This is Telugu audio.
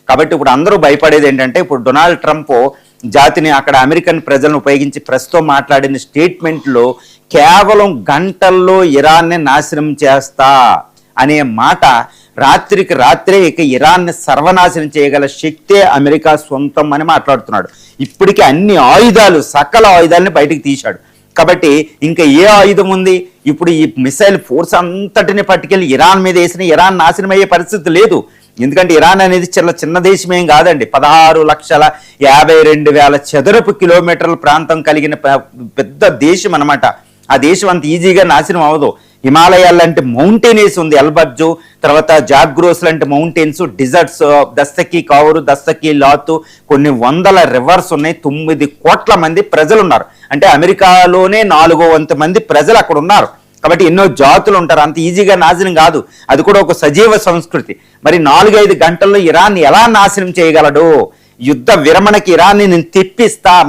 కాబట్టి ఇప్పుడు అందరూ భయపడేది ఏంటంటే, ఇప్పుడు డొనాల్డ్ ట్రంప్ జాతిని అక్కడ అమెరికన్ ప్రజలను ఉపయోగించి ప్రస్తుతం మాట్లాడిన స్టేట్మెంట్లో కేవలం గంటల్లో ఇరాన్ని నాశనం చేస్తా అనే మాట రాత్రికి రాత్రే ఇక ఇరాన్ని సర్వనాశనం చేయగల శక్తే అమెరికా సొంతం అని మాట్లాడుతున్నాడు. ఇప్పటికీ అన్ని ఆయుధాలు, సకల ఆయుధాలని బయటికి తీశాడు. కాబట్టి ఇంకా ఏ ఆయుధం ఉంది? ఇప్పుడు ఈ మిసైల్ ఫోర్స్ అంతటిని పట్టుకెళ్ళి ఇరాన్ మీద వేసిన ఇరాన్ నాశనం అయ్యే పరిస్థితి లేదు. ఎందుకంటే ఇరాన్ అనేది చిన్న దేశమేం కాదండి. 16,52,000 చదరపు కిలోమీటర్ల ప్రాంతం కలిగిన పెద్ద దేశం అనమాట. ఆ దేశం అంత ఈజీగా నాశనం అవ్వదు. హిమాలయాలు లాంటి మౌంటైన్స్ ఉంది, ఎల్బర్జు, తర్వాత జాగ్రోస్ లాంటి మౌంటైన్స్, డిజర్ట్స్, దస్తకి కావురు, దస్తకి లాతు, కొన్ని వందల రివర్స్ ఉన్నాయి. 9 కోట్ల మంది ప్రజలు ఉన్నారు. అంటే అమెరికాలోనే 4వ వంతు మంది ప్రజలు అక్కడ ఉన్నారు. కాబట్టి ఎన్నో జాతులు ఉంటారు. అంత ఈజీగా నాశనం కాదు. అది కూడా ఒక సజీవ సంస్కృతి. మరి 4-5 గంటల్లో ఇరాన్ ఎలా నాశనం చేయగలడు? యుద్ధ విరమణకి ఇరాన్ని నేను తెప్పిస్తా